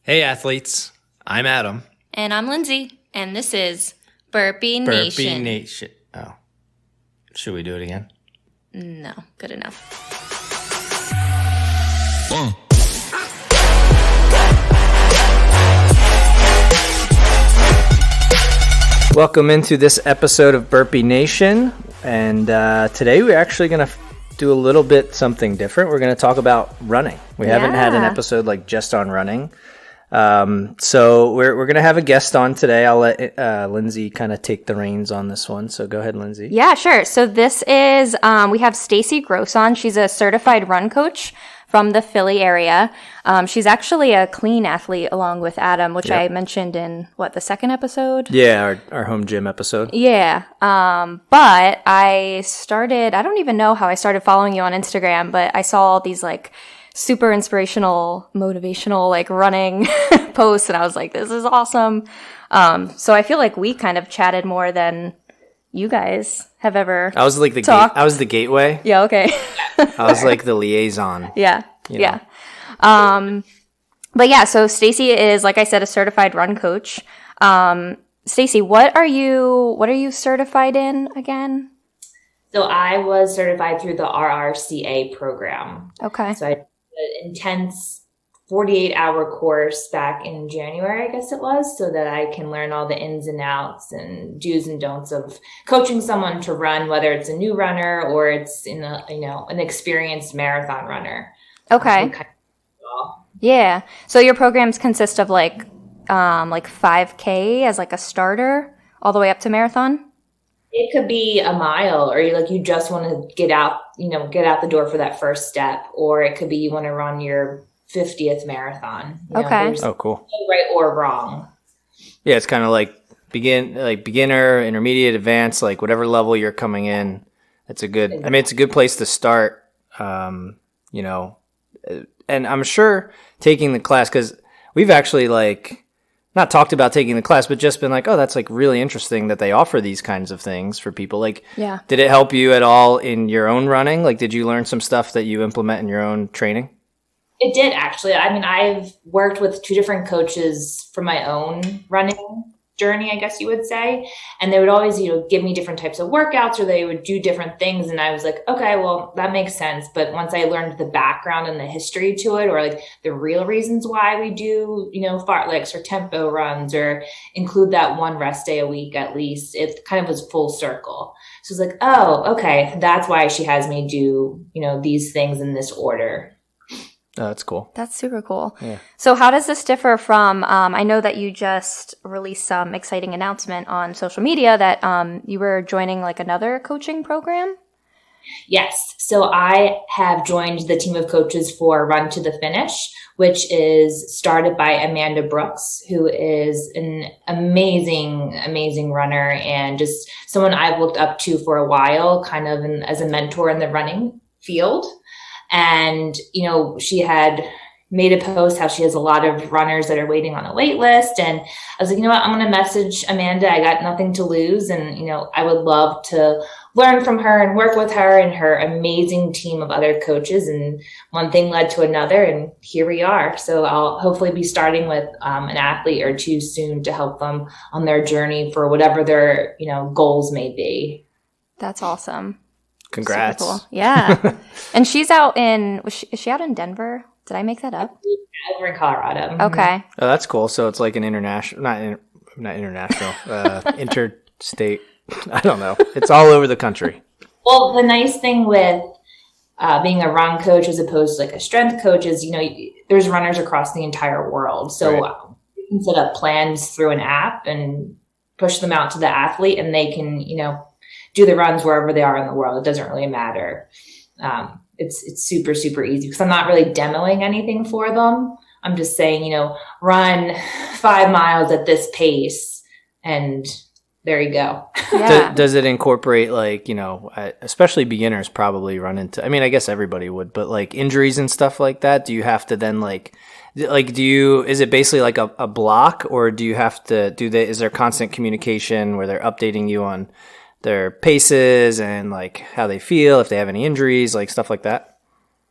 Hey athletes, I'm Adam. And I'm Lindsey, and this is Burpee Burpee Nation. Nation. Oh. Should we do it again? No, good enough. Welcome into this episode of Burpee Nation. And today we're actually going to do a little bit something different. We're going to talk about running. We haven't had an episode like just on running. So we're going to have a guest on today. I'll let Lindsey kind of take the reins on this one. So go ahead, Lindsey. Yeah, sure. So this is, we have Stacey Gross on. She's a certified run coach from the Philly area. She's actually a clean athlete along with Adam, which I mentioned in, the second episode? Yeah, our home gym episode. Yeah. But I don't even know how I started following you on Instagram, but I saw all these super inspirational, motivational, running posts. And I was like, this is awesome. So I feel like we kind of chatted more than you guys have ever I was like I was the gateway. Yeah, okay. I was like the liaison. Yeah. You know? Yeah. But yeah, so Stacey is, like I said, a certified run coach. Stacey, what are you certified in again? So I was certified through the RRCA program. Okay. So I did an intense 48-hour course back in January, I guess it was, so that I can learn all the ins and outs and do's and don'ts of coaching someone to run, whether it's a new runner or it's an experienced marathon runner. Okay. Yeah. So your programs consist of 5K as a starter all the way up to marathon? It could be a mile, or you just want to get out the door for that first step, or it could be you want to run your 50th marathon. Okay. Oh, cool. No right or wrong. Yeah, it's kind of beginner, intermediate, advanced, whatever level you're coming in. It's a good place to start. And I'm sure taking the class, because we've actually not talked about taking the class, but just been that's really interesting that they offer these kinds of things for people. Yeah. Did it help you at all in your own running? Did you learn some stuff that you implement in your own training? It did, actually. I mean, I've worked with two different coaches for my own running journey, I guess you would say. And they would always, give me different types of workouts, or they would do different things. And I was like, okay, well, that makes sense. But once I learned the background and the history to it, or the real reasons why we do, fartleks or tempo runs, or include that one rest day a week at least, it kind of was full circle. So it's like, oh, okay, that's why she has me do, these things in this order. Oh, that's cool. That's super cool. Yeah. So how does this differ from, I know that you just released some exciting announcement on social media that you were joining another coaching program? Yes. So I have joined the team of coaches for Run to the Finish, which is started by Amanda Brooks, who is an amazing, amazing runner and just someone I've looked up to for a while, kind of as a mentor in the running field. And, she had made a post how she has a lot of runners that are waiting on a wait list. And I was like, I'm going to message Amanda. I got nothing to lose. And, I would love to learn from her and work with her and her amazing team of other coaches. And one thing led to another, and here we are. So I'll hopefully be starting with an athlete or two soon to help them on their journey for whatever their, goals may be. That's awesome. Congrats. Super cool. Yeah. And she's out is she out in Denver? Did I make that up? Over in Colorado. Okay. Oh, that's cool. So it's an international, not international, interstate. I don't know. It's all over the country. Well, the nice thing with being a run coach as opposed to a strength coach is, there's runners across the entire world. So you can set up plans through an app and push them out to the athlete, and they can, do the runs wherever they are in the world. It doesn't really matter. It's super, super easy because I'm not really demoing anything for them. I'm just saying, run 5 miles at this pace, and there you go. Yeah. Does it incorporate especially beginners probably run into, I guess everybody would, but injuries and stuff like that? Do you have to then is it basically a block, or do you have to is there constant communication where they're updating you on their paces and how they feel, if they have any injuries, stuff like that?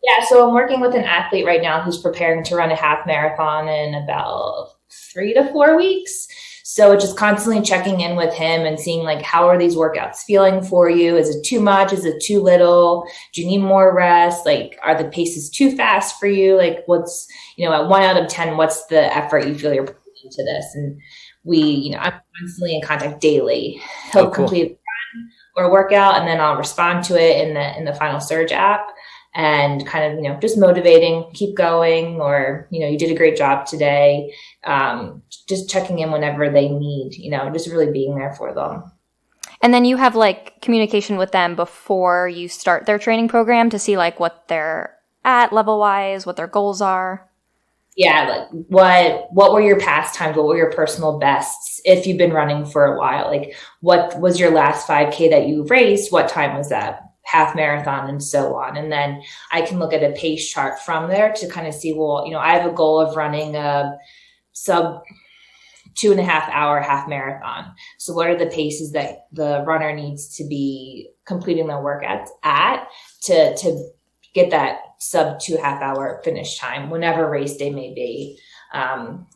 Yeah, so I'm working with an athlete right now who's preparing to run a half marathon in about 3 to 4 weeks. So just constantly checking in with him and seeing like, how are these workouts feeling for you? Is it too much? Is it too little? Do you need more rest? Like, are the paces too fast for you? Like, what's, at 1 out of 10, what's the effort you feel you're putting into this? And I'm constantly in contact daily. He'll complete a run or workout, and then I'll respond to it in the Final Surge app. And kind of, just motivating, keep going, or, you did a great job today. Just checking in whenever they need, just really being there for them. And then you have like communication with them before you start their training program to see like what they're at level wise, what their goals are. Yeah. Like what were your past times? What were your personal bests? If you've been running for a while, like what was your last 5K that you raced? What time was that? Half marathon, and so on. And then I can look at a pace chart from there to kind of see, well, I have a goal of running a sub 2.5 hour half marathon. So what are the paces that the runner needs to be completing their workouts at to get that sub 2.5 hour finish time, whenever race day may be.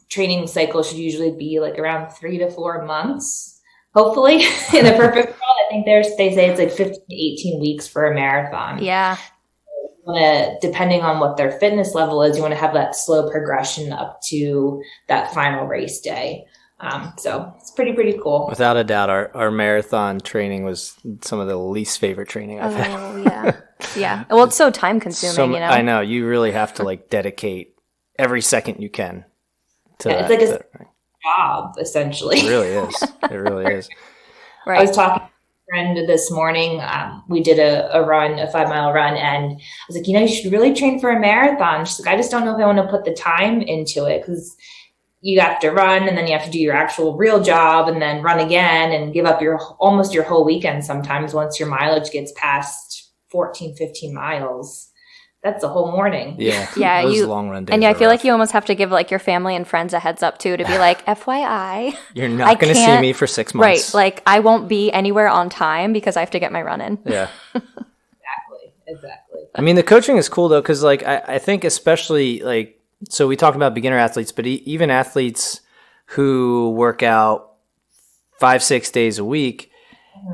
Training cycle should usually be like around 3 to 4 months. Hopefully, in a perfect world, I think they say it's like 15 to 18 weeks for a marathon. Yeah. Depending on what their fitness level is, you want to have that slow progression up to that final race day. So it's pretty cool. Without a doubt, our marathon training was some of the least favorite training I've had. Oh, yeah. Yeah. Well, it's so time consuming, I know. You really have to like dedicate every second you can to that. It's like a job, essentially. It really is. It really is. Right. I was talking to a friend this morning. We did a 5-mile run, and I was like, you should really train for a marathon. She's like, I just don't know if I want to put the time into it, because you have to run, and then you have to do your actual real job, and then run again, and give up almost your whole weekend sometimes once your mileage gets past 14, 15 miles. That's a whole morning. Yeah. Yeah. Those long run days. And I feel rough. like you almost have to give like your family and friends a heads up too, to be like, FYI. You're not going to see me for 6 months. Right. Like I won't be anywhere on time because I have to get my run in. Yeah. Exactly. I mean, the coaching is cool though, because like I think especially like, so we talked about beginner athletes, but even athletes who work out 5-6 days a week,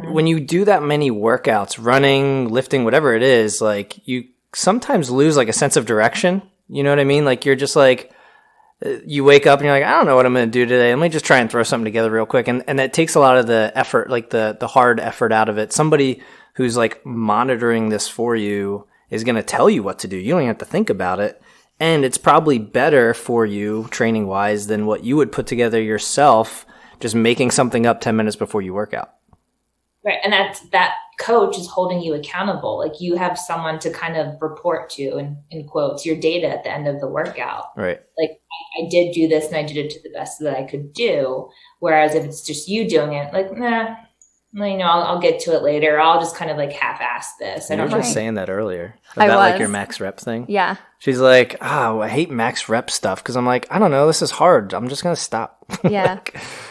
when you do that many workouts, running, lifting, whatever it is, like you sometimes lose like a sense of direction. You know what I mean? Like you're just like, you wake up and you're like, I don't know what I'm going to do today. Let me just try and throw something together real quick. And that takes a lot of the effort, like the hard effort out of it. Somebody who's like monitoring this for you is going to tell you what to do. You don't even have to think about it. And it's probably better for you training wise than what you would put together yourself, just making something up 10 minutes before you work out. Right. And that coach is holding you accountable. Like you have someone to kind of report to, in quotes, your data at the end of the workout. Right. Like I did do this and I did it to the best that I could do. Whereas if it's just you doing it, like, nah, I'll get to it later. I'll just kind of like half-ass this. You were just saying that earlier I about was. like your max rep thing. Yeah. She's like, I hate max rep stuff because I'm like, I don't know, this is hard. I'm just gonna stop. Yeah.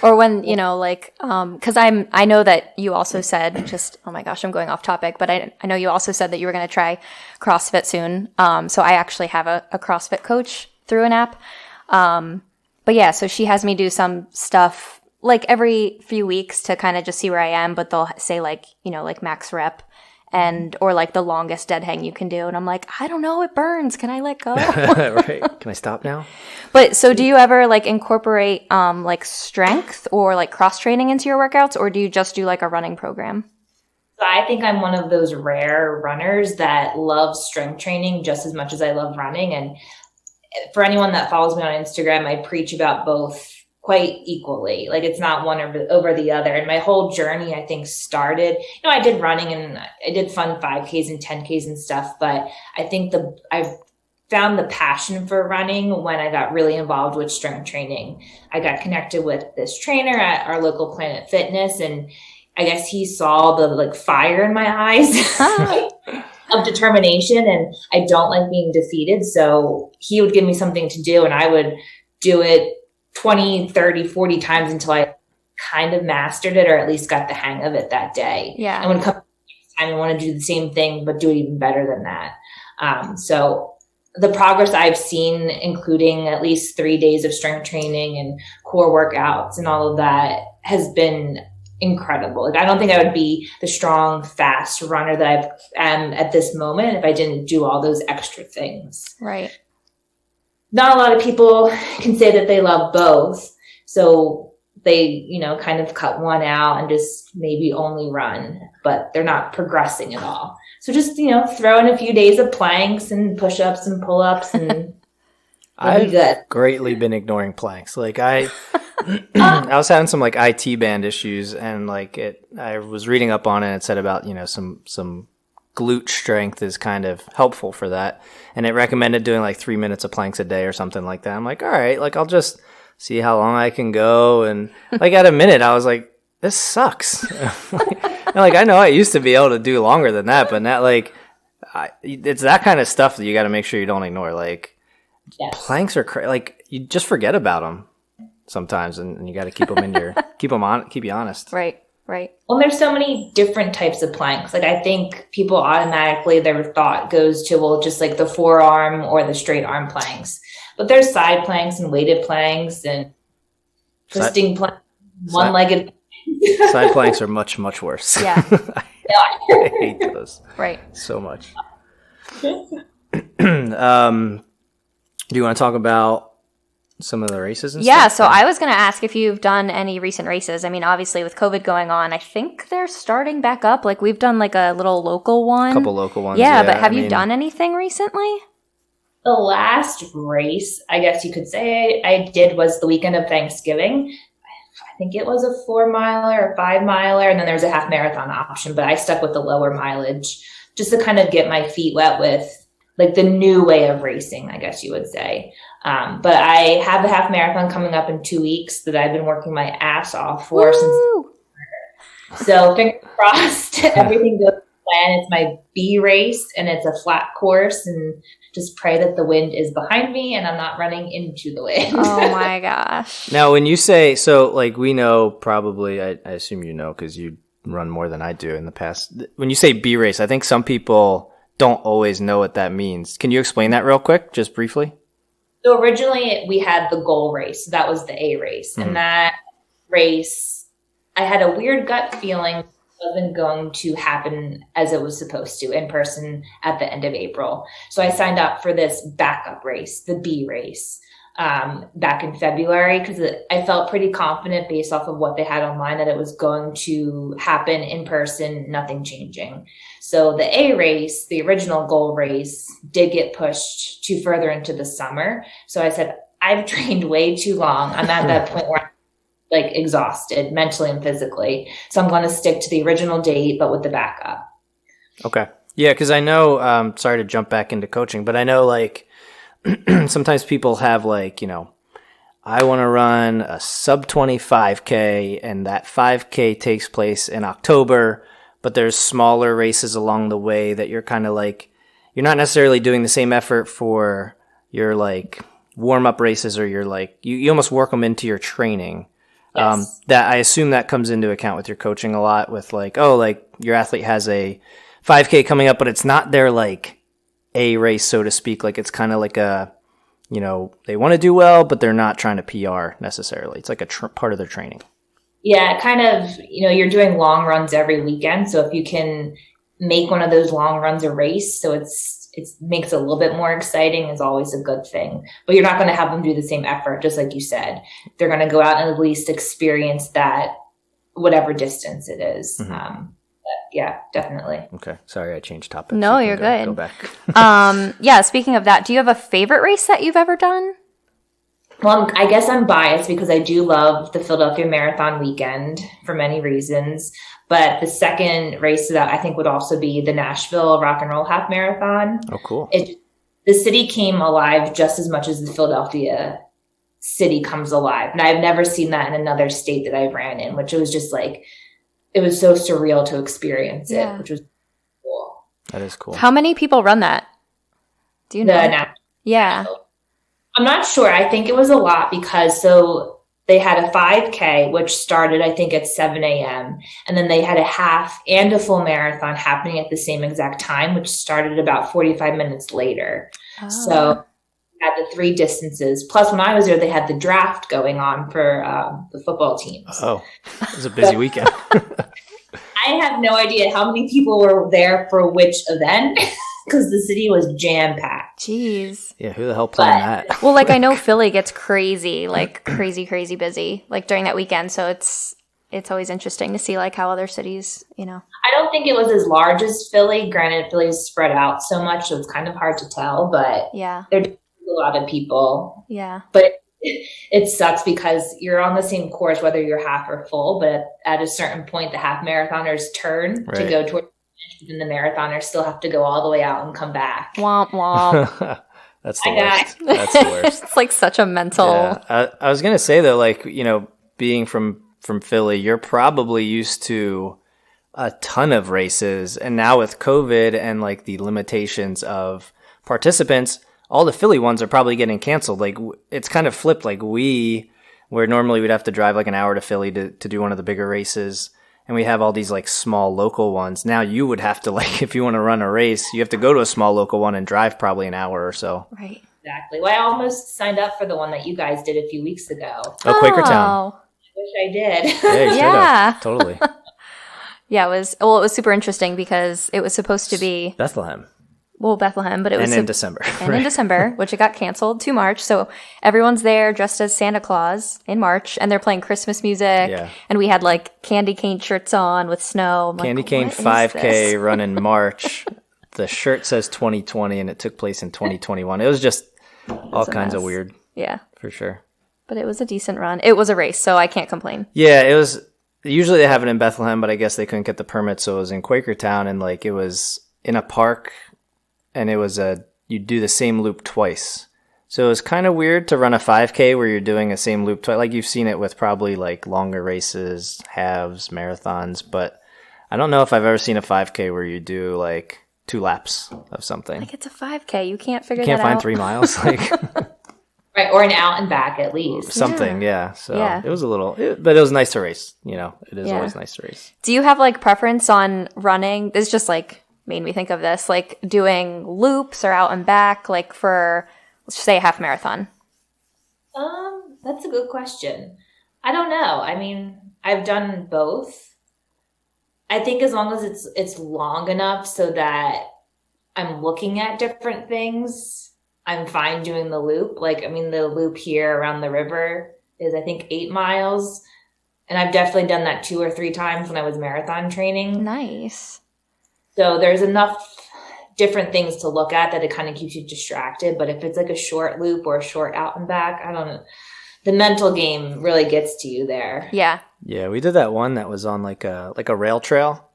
Or when, because I know that you also said oh my gosh, I'm going off topic, but I know you also said that you were going to try CrossFit soon. So I actually have a CrossFit coach through an app. But yeah, so she has me do some stuff like every few weeks to kind of just see where I am, but they'll say like, like max rep or like the longest dead hang you can do. And I'm like, I don't know, it burns. Can I let go? Right. Can I stop now? But so do you ever like incorporate like strength or like cross training into your workouts, or do you just do like a running program? So I think I'm one of those rare runners that love strength training just as much as I love running. And for anyone that follows me on Instagram, I preach about both quite equally. Like it's not one over the other. And my whole journey, I think, started, I did running and I did fun 5Ks and 10Ks and stuff. But I think I found the passion for running when I got really involved with strength training. I got connected with this trainer at our local Planet Fitness, and I guess he saw the like fire in my eyes of determination, and I don't like being defeated. So he would give me something to do and I would do it 20, 30, 40 times until I kind of mastered it, or at least got the hang of it that day. Yeah. And when it comes to next time, I want to do the same thing, but do it even better than that. So the progress I've seen, including at least 3 days of strength training and core workouts and all of that, has been incredible. Like, I don't think I would be the strong, fast runner that I am at this moment if I didn't do all those extra things. Right. Not a lot of people can say that they love both. So they, kind of cut one out and just maybe only run, but they're not progressing at all. So just, throw in a few days of planks and push-ups and pull-ups and I've greatly been ignoring planks. Like I was having some like IT band issues, and I was reading up on it, and it said about, some glute strength is kind of helpful for that. And it recommended doing like 3 minutes of planks a day or something like that. I'm like, all right, like I'll just see how long I can go. And like at a minute, I was like, this sucks. I know I used to be able to do longer than that, but now it's that kind of stuff that you got to make sure you don't ignore. Like planks are like you just forget about them sometimes, and you got to keep them in your keep you honest. Right. Well, there's so many different types of planks. Like I think people automatically, their thought goes to, just like the forearm or the straight arm planks. But there's side planks and weighted planks and twisting planks, one-legged. Side planks are much, much worse. Yeah. I hate those. Right. So much. Do you want to talk about some of the races and stuff? So I was going to ask if you've done any recent races. I mean, obviously with COVID going on, I think they're starting back up. Like we've done like a little local one. A couple local ones. Yeah, but have you done anything recently? The last race, I guess you could say I did, was the weekend of Thanksgiving. I think it was a 4 miler or 5 miler, and then there's a half marathon option, but I stuck with the lower mileage just to kind of get my feet wet with like the new way of racing, I guess you would say. But I have the half marathon coming up in 2 weeks that I've been working my ass off for. So fingers crossed, everything goes to plan. It's my B race, and it's a flat course, and just pray that the wind is behind me and I'm not running into the wind. Oh my gosh. Now, when you say, so like we know probably, I assume you know because you run more than I do in the past. When you say B race, I think some people don't always know what that means. Can you explain that real quick, just briefly? So originally we had the goal race. So that was the A race. Mm-hmm. And that race, I had a weird gut feeling wasn't going to happen as it was supposed to in person at the end of April. So I signed up for this backup race, the B race, back in February, because I felt pretty confident based off of what they had online that it was going to happen in person, nothing changing. So the A race, the original goal race, did get pushed to further into the summer. So I said, I've trained way too long. I'm at that point where like exhausted mentally and physically. So I'm going to stick to the original date, but with the backup. Okay. Yeah. Cause I know, sorry to jump back into coaching, but I know like sometimes people have like, I want to run a sub 25K and that 5K takes place in October, but there's smaller races along the way that you're kind of like, you're not necessarily doing the same effort for your like warm up races, or you're like, you almost work them into your training. Yes. That I assume that comes into account with your coaching a lot with like, oh, like your athlete has a 5K coming up, but it's not their like A race, so to speak. Like it's kind of like a, they want to do well, but they're not trying to PR necessarily. It's like a part of their training. Yeah, kind of, you're doing long runs every weekend. So if you can make one of those long runs a race, so it makes it a little bit more exciting, is always a good thing. But you're not going to have them do the same effort, just like you said. They're going to go out and at least experience that, whatever distance it is. Mm-hmm. But yeah, definitely. Okay. Sorry, I changed topics. No, you're good. Go back. Yeah, speaking of that, do you have a favorite race that you've ever done? Well, I guess I'm biased because I do love the Philadelphia Marathon weekend for many reasons. But the second race that I think would also be the Nashville Rock and Roll Half Marathon. Oh, cool. The city came alive just as much as the Philadelphia city comes alive. And I've never seen that in another state that I ran in, which it was just like, it was so surreal to experience it, which was cool. That is cool. How many people run that? Do you know? Yeah. Yeah. I'm not sure. I think it was a lot because they had a 5K, which started, I think, at 7 a.m. And then they had a half and a full marathon happening at the same exact time, which started about 45 minutes later. Oh. So had the 3 distances. Plus, when I was there, they had the draft going on for the football teams. Oh, it was a busy weekend. I have no idea how many people were there for which event because the city was jam-packed. Jeez. Yeah, who the hell planned that? Well, like I know Philly gets crazy, like crazy busy, like during that weekend. So it's always interesting to see like how other cities, you know. I don't think it was as large as Philly. Granted, Philly's spread out so much, so it's kind of hard to tell. But yeah, there's a lot of people. Yeah, but it sucks because you're on the same course whether you're half or full. But at a certain point, the half marathoners turn to go toward. And the marathoners still have to go all the way out and come back. Womp womp. That's the worst. That's the worst. It's like such a mental. Yeah. I was gonna say though, like, you know, being from Philly, you're probably used to a ton of races, and now with COVID and like the limitations of participants, all the Philly ones are probably getting canceled. Like it's kind of flipped. Like where normally we'd have to drive like an hour to Philly to do one of the bigger races. And we have all these like small local ones. Now you would have to like, if you want to run a race, you have to go to a small local one and drive probably an hour or so. Right. Exactly. Well, I almost signed up for the one that you guys did a few weeks ago. Oh, Quakertown. I wish I did. Yeah, you yeah. Totally. Yeah, it was super interesting because it was supposed to be Bethlehem. Well, Bethlehem, but it was in December. And in December, which it got canceled to March. So everyone's there dressed as Santa Claus in March, and they're playing Christmas music. Yeah. And we had like candy cane shirts on with snow. I'm candy cane 5K run in March. The shirt says 2020, and it took place in 2021. It was just all kinds of weird. Yeah, for sure. But it was a decent run. It was a race, so I can't complain. Yeah, it was. Usually they have it in Bethlehem, but I guess they couldn't get the permit, so it was in Quakertown, and like it was in a park. And it was you do the same loop twice. So it was kind of weird to run a 5K where you're doing the same loop twice. Like you've seen it with probably like longer races, halves, marathons. But I don't know if I've ever seen a 5K where you do like 2 laps of something. Like it's a 5K. You can't figure that out. You can't find 3 miles. Like right. Or an out and back at least. Something. Yeah. So it was a little, but it was nice to race. You know, it is always nice to race. Do you have like preference on running? It's just like, made me think of this, like doing loops or out and back, like for, let's just say a half marathon. That's a good question. I don't know. I mean, I've done both. I think as long as it's long enough so that I'm looking at different things, I'm fine doing the loop. Like, I mean, the loop here around the river is, I think, 8 miles. And I've definitely done that 2 or 3 times when I was marathon training. Nice. So there's enough different things to look at that it kind of keeps you distracted. But if it's like a short loop or a short out and back, I don't know. The mental game really gets to you there. Yeah. Yeah, we did that one that was on like a rail trail,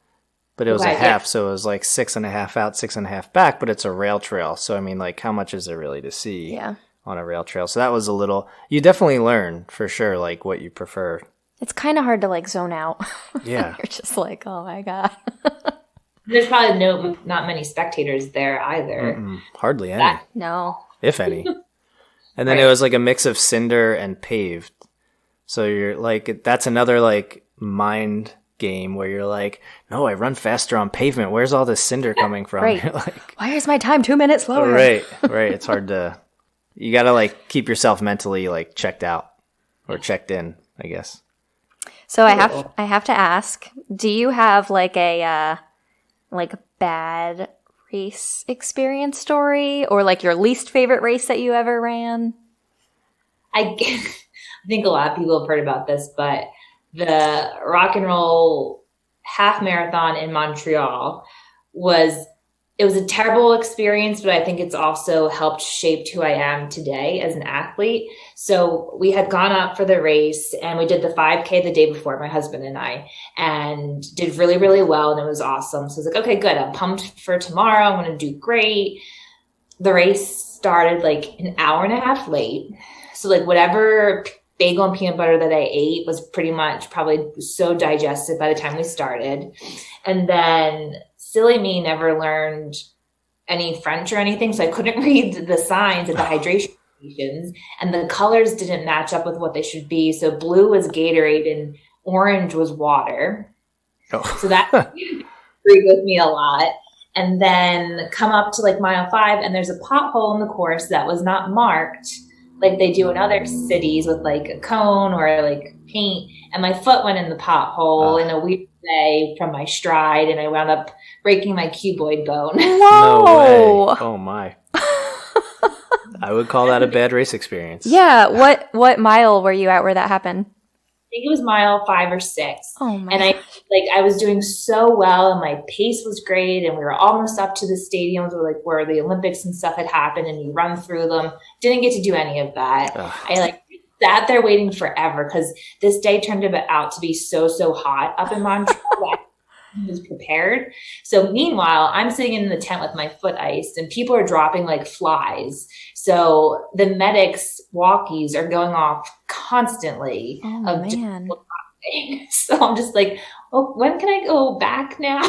but it was a half. So it was like 6.5 out, 6.5 back, but it's a rail trail. So, I mean, like how much is there really to see on a rail trail? So that was a little, you definitely learn for sure, like what you prefer. It's kind of hard to like zone out. Yeah. You're just like, oh my God. There's probably not many spectators there either. Hardly any. No. If any. And then it was like a mix of cinder and paved. So you're like, that's another like mind game where you're like, no, I run faster on pavement. Where's all this cinder coming from? Right. You're like, why is my time 2 minutes slower? Right. It's hard to, you got to like keep yourself mentally like checked out or checked in, I guess. So I have to ask, do you have like a bad race experience story or like your least favorite race that you ever ran? I think a lot of people have heard about this, but the rock and roll half marathon in Montreal was a terrible experience, but I think it's also helped shape who I am today as an athlete. So we had gone out for the race and we did the 5K the day before, my husband and I, and did really, really well. And it was awesome. So I was like, okay, good. I'm pumped for tomorrow. I'm going to do great. The race started like an hour and a half late. So like whatever bagel and peanut butter that I ate was pretty much probably so digested by the time we started. And then silly me never learned any French or anything, so I couldn't read the signs of the hydration stations, and the colors didn't match up with what they should be. So blue was Gatorade and orange was water. Oh. So that agreed with me a lot. And then come up to like mile 5, and there's a pothole in the course that was not marked like they do in other cities with like a cone or like paint. And my foot went in the pothole in a weird way from my stride, and I wound up breaking my cuboid bone. Whoa! No way. Oh my! I would call that a bad race experience. Yeah. What mile were you at where that happened? I think it was mile 5 or 6. Oh my! And I was doing so well, and my pace was great, and we were almost up to the stadiums where the Olympics and stuff had happened, and you run through them. Didn't get to do any of that. Ugh. I sat there waiting forever because this day turned out to be so hot up in Montreal. I was prepared. So meanwhile, I'm sitting in the tent with my foot iced, and people are dropping like flies. So the medics' walkies are going off constantly. Oh, man. So I'm just like, oh, when can I go back now?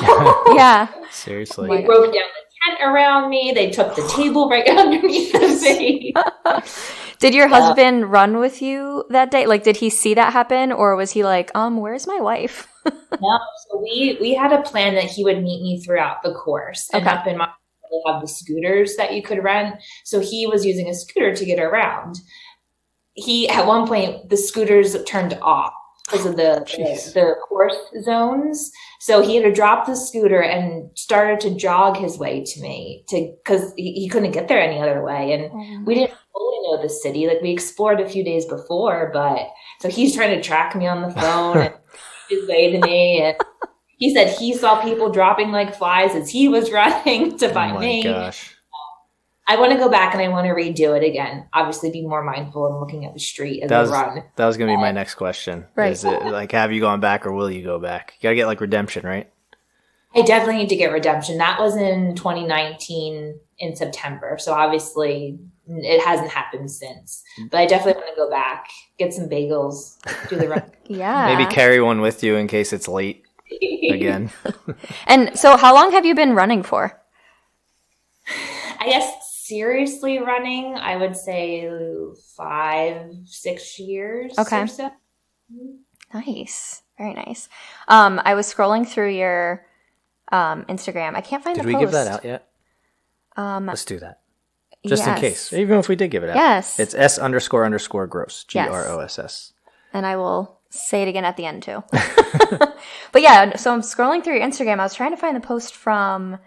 Yeah. Seriously. They broke down the tent around me. They took the table right underneath the base. Did your husband run with you that day? Like, did he see that happen, or was he like, where's my wife? No. So we had a plan that he would meet me throughout the course. And up in Montreal, they have the scooters that you could rent. So he was using a scooter to get around. At one point, the scooters turned off because of the course zones. So he had to drop the scooter and started to jog his way to me because he couldn't get there any other way. And we didn't fully know the city. Like, we explored a few days before, but so he's trying to track me on the phone and his way to me. And he said he saw people dropping like flies as he was running to find me. Oh my gosh. I want to go back and I want to redo it again. Obviously, be more mindful and looking at the street as I run. That was going to be my next question. Right. Is it like, have you gone back or will you go back? You got to get like redemption, right? I definitely need to get redemption. That was in 2019 in September. So obviously it hasn't happened since. But I definitely want to go back, get some bagels, do the run. Yeah. Maybe carry one with you in case it's late again. And so how long have you been running for? I guess seriously running, I would say 5-6 years or so. Nice. Very nice. I was scrolling through your Instagram. I can't find the post. Did we give that out yet? Let's do that. Just in case. Even if we did give it out. Yes. It's S__gross. GROSS. And I will say it again at the end too. But yeah, so I'm scrolling through your Instagram. I was trying to find the post from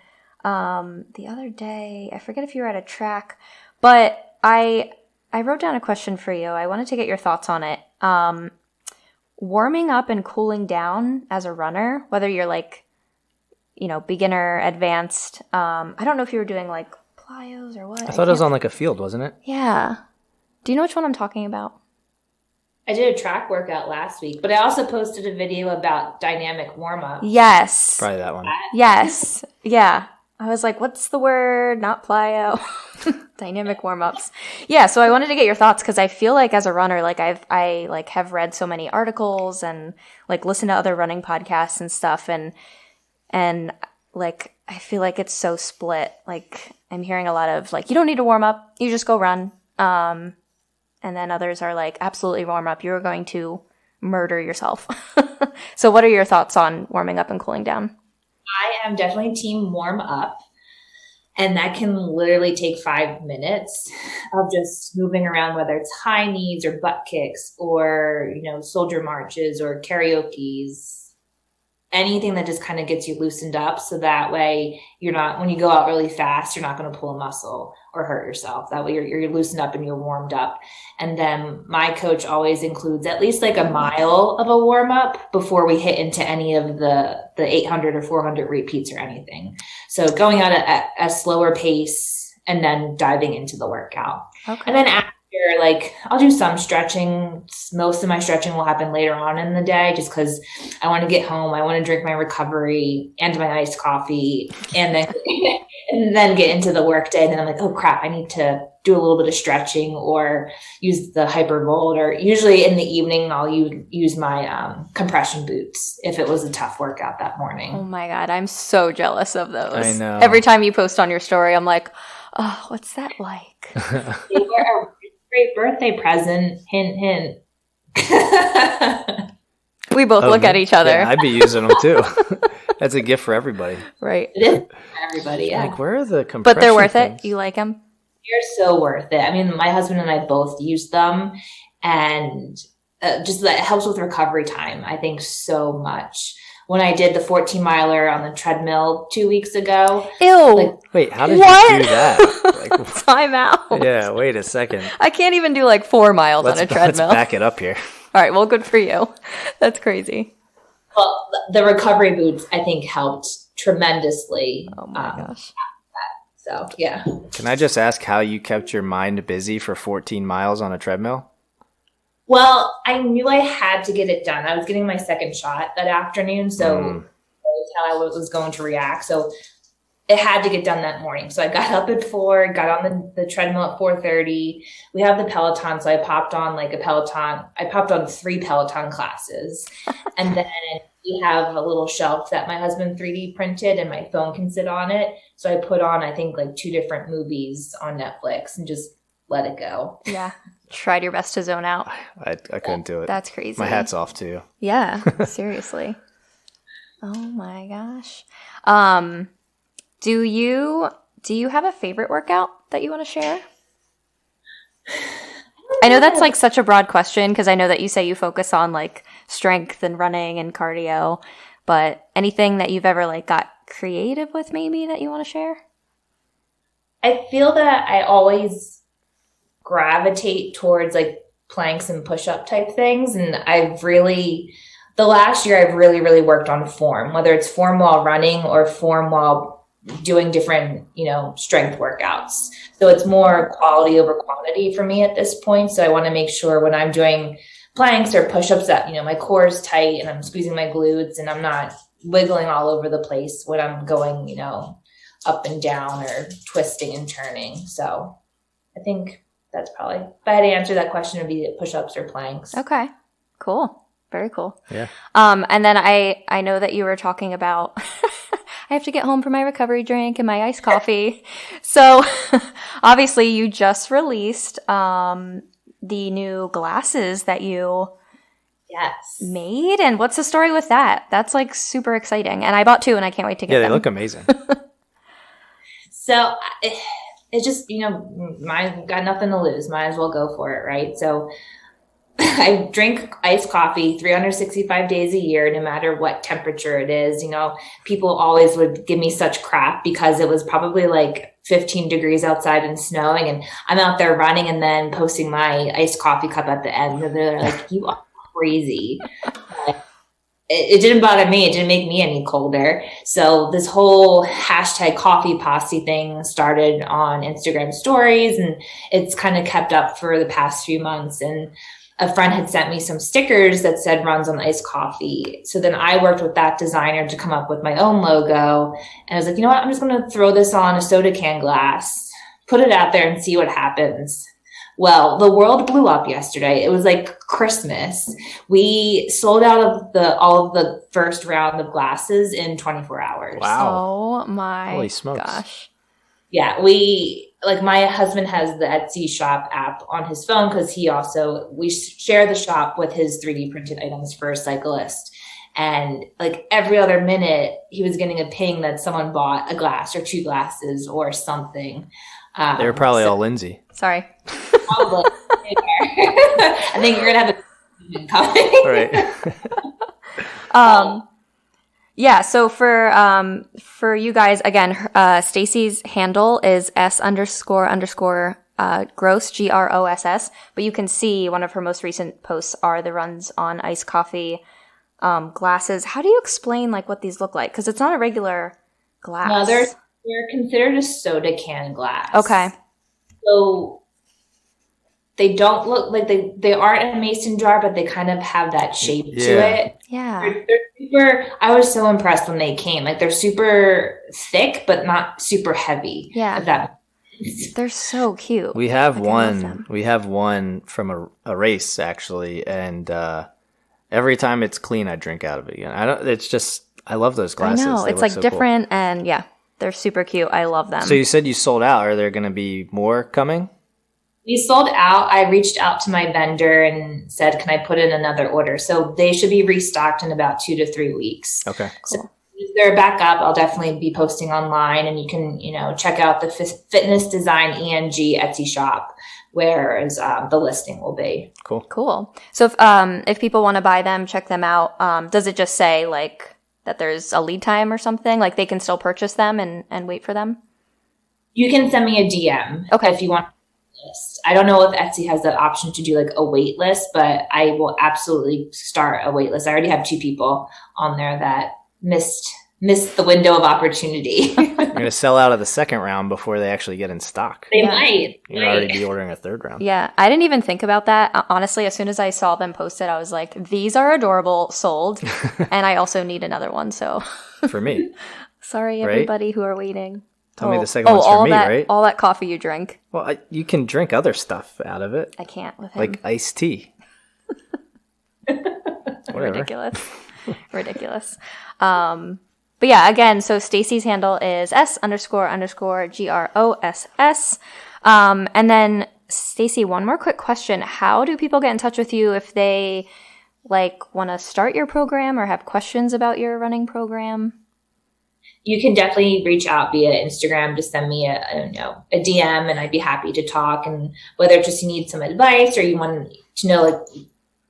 the other day. I forget if you were at a track, but I wrote down a question for you. I wanted to get your thoughts on it. Warming up and cooling down as a runner, whether you're like, beginner, advanced. I don't know if you were doing like plyos or what. I thought it was on like a field, wasn't it? Yeah. Do you know which one I'm talking about? I did a track workout last week, but I also posted a video about dynamic warm-up. Yes. Probably that one. Yes. Yeah. I was like, what's the word? Not plyo. Dynamic warm-ups. Yeah, so I wanted to get your thoughts because I feel like as a runner, like I like have read so many articles and like listened to other running podcasts and stuff, and like I feel like it's so split. Like I'm hearing a lot of like, you don't need to warm up, you just go run. And then others are like, absolutely warm up, you're going to murder yourself. So what are your thoughts on warming up and cooling down? I am definitely team warm up. And that can literally take 5 minutes of just moving around, whether it's high knees or butt kicks or, soldier marches or karaoke's. Anything that just kind of gets you loosened up. So that way when you go out really fast, you're not going to pull a muscle or hurt yourself. That way you're loosened up and you're warmed up. And then my coach always includes at least like a mile of a warm up before we hit into any of the 800 or 400 repeats or anything. So going out at a slower pace and then diving into the workout. Okay. And then after, I'll do some stretching. Most of my stretching will happen later on in the day just because I want to get home. I want to drink my recovery and my iced coffee and then get into the work day. And then I'm like, oh crap, I need to do a little bit of stretching or use the hypervolt, or usually in the evening, I'll use my compression boots if it was a tough workout that morning. Oh my God. I'm so jealous of those. I know. Every time you post on your story, I'm like, oh, what's that like? They were great birthday present. Hint, hint. We both look at each other. Yeah, I'd be using them too. That's a gift for everybody. Right. It is for everybody, yeah. Like, where are the compression But they're worth things? it. You like them? They're so worth it. I mean, my husband and I both use them, and just that it helps with recovery time, I think, so much. When I did the 14 miler on the treadmill 2 weeks ago. Ew. Wait, how did What? you do that? Like, Time out. yeah, wait a second. I can't even do like 4 miles on a treadmill. Let's back it up here. All right. Well, good for you. That's crazy. Well, the recovery boots, I think, helped tremendously. Oh my gosh. So, yeah. Can I just ask how you kept your mind busy for 14 miles on a treadmill? Well, I knew I had to get it done. I was getting my second shot that afternoon, so that was how I was going to react. So it had to get done that morning. So I got up at 4, got on the treadmill at 4:30. We have the Peloton, so I popped on like a Peloton. I popped on 3 Peloton classes. And then we have a little shelf that my husband 3D printed and my phone can sit on it. So I put on, I think, like 2 different movies on Netflix and just let it go. Yeah. Tried your best to zone out. I couldn't do it. That's crazy. My hat's off to you. Yeah. Seriously. Oh my gosh. Do you have a favorite workout that you want to share? I know that's like such a broad question because I know that you say you focus on like strength and running and cardio, but anything that you've ever like got creative with maybe that you want to share? I feel that I always gravitate towards like planks and push-up type things. And the last year I've really worked on form, whether it's form while running or form while doing different, strength workouts. So it's more quality over quantity for me at this point. So I want to make sure when I'm doing planks or push-ups that, my core is tight and I'm squeezing my glutes and I'm not wiggling all over the place when I'm going, up and down or twisting and turning. So I think that's probably, if I had to answer that question, it'd be push-ups or planks. Okay, cool. Very cool. Yeah. And then I know that you were talking about I have to get home for my recovery drink and my iced coffee. So obviously you just released the new glasses that you made. And what's the story with that? That's like super exciting. And I bought 2 and I can't wait to get them. Yeah, they look amazing. So it just, mine got nothing to lose. Might as well go for it, right? So I drink iced coffee 365 days a year, no matter what temperature it is. People always would give me such crap because it was probably like 15 degrees outside and snowing. And I'm out there running and then posting my iced coffee cup at the end. And they're like, you are crazy. It didn't bother me. It didn't make me any colder. So this whole hashtag coffee posse thing started on Instagram stories, and it's kind of kept up for the past few months. And a friend had sent me some stickers that said runs on iced coffee. So then I worked with that designer to come up with my own logo. And I was like, you know what? I'm just going to throw this on a soda can glass, put it out there and see what happens. Well, the world blew up yesterday. It was like Christmas. We sold out of all of the first round of glasses in 24 hours. Wow. Oh my Holy smokes. gosh. Yeah, my husband has the Etsy shop app on his phone because we share the shop with his 3D printed items for a cyclist. And like every other minute, he was getting a ping that someone bought a glass or 2 glasses or something. They were probably all Lindsey. Sorry. Probably. I think you're going to have a coming. Right. Yeah, so for you guys, again, Stacey's handle is S__gross, GROSS, but you can see one of her most recent posts are the runs on iced coffee glasses. How do you explain like what these look like? Because it's not a regular glass. No, they're considered a soda can glass. Okay. So they don't look like they aren't a mason jar, but they kind of have that shape to it. Yeah. They're super, I was so impressed when they came. Like they're super thick, but not super heavy. Yeah. They're so cute. We have one. We have one from a race actually, and every time it's clean, I drink out of it again. I love those glasses. I know. They It's look like so different, cool. and yeah, they're super cute. I love them. So you said you sold out. Are there going to be more coming? We sold out. I reached out to my vendor and said, can I put in another order? So they should be restocked in about 2 to 3 weeks. Okay, cool. So if they're back up, I'll definitely be posting online, and you can, check out the Fitness Design ENG Etsy shop, where the listing will be. Cool. So if people want to buy them, check them out, does it just say like that there's a lead time or something? Like they can still purchase them and wait for them? You can send me a DM if you want. I don't know if Etsy has the option to do like a wait list, but I will absolutely start a wait list. I already have 2 people on there that missed the window of opportunity. You're going to sell out of the second round before they actually get in stock. They might. You'll already be ordering a third round. Yeah, I didn't even think about that. Honestly, as soon as I saw them posted, I was like, these are adorable, sold. And I also need another one, so. For me. Sorry, everybody who are waiting. Tell me the second one's for me, right? All that coffee you drink. Well, you can drink other stuff out of it. I can't with him. Like iced tea. Ridiculous. But yeah, again, so Stacey's handle is S___GROSS. And then Stacey, one more quick question. How do people get in touch with you if they want to start your program or have questions about your running program? You can definitely reach out via Instagram. Just send me a DM, and I'd be happy to talk. And whether just you need some advice or you want to know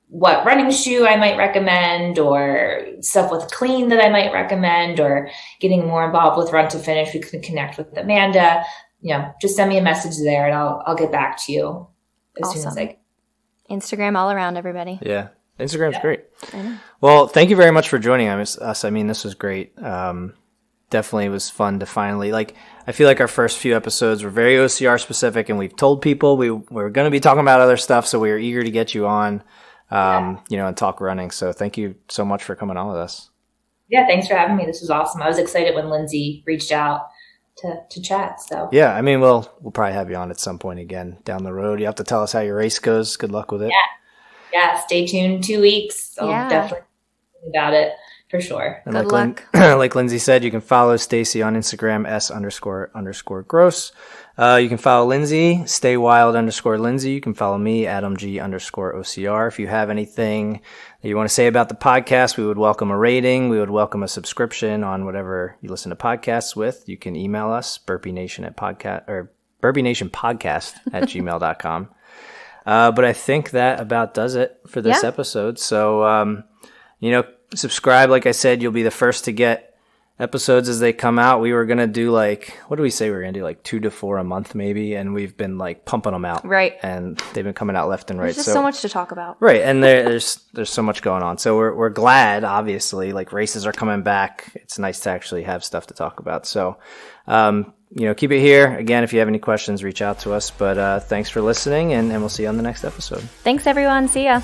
what running shoe I might recommend, or stuff with clean that I might recommend, or getting more involved with Run to Finish, we can connect with Amanda. Just send me a message there, and I'll get back to you as soon as I can. Instagram all around, everybody. Yeah, Instagram's great. Well, thank you very much for joining us. I mean, this was great. Definitely was fun to finally, I feel like our first few episodes were very OCR specific, and we've told people we were going to be talking about other stuff, so we were eager to get you on, and talk running. So thank you so much for coming on with us. Yeah, thanks for having me. This was awesome. I was excited when Lindsey reached out to chat. So yeah, I mean, we'll probably have you on at some point again down the road. You have to tell us how your race goes. Good luck with it. Yeah. Stay tuned. 2 weeks. I'll definitely think about it. For sure. And Good luck. Like Lindsey said, you can follow Stacey on Instagram, S__gross. You can follow Lindsey, staywild_Lindsey. You can follow me, AdamG_OCR. If you have anything that you want to say about the podcast, we would welcome a rating. We would welcome a subscription on whatever you listen to podcasts with. You can email us, burpeenationpodcast@gmail.com. But I think that about does it for this episode. So, subscribe. Like I said, you'll be the first to get episodes as they come out. We were going to do what do we say? We were going to do 2 to 4 a month maybe. And we've been pumping them out. Right. And they've been coming out left and right. There's just so much to talk about. Right. And there's so much going on. So we're glad, obviously, races are coming back. It's nice to actually have stuff to talk about. So, keep it here. Again, if you have any questions, reach out to us. But thanks for listening, and we'll see you on the next episode. Thanks, everyone. See ya.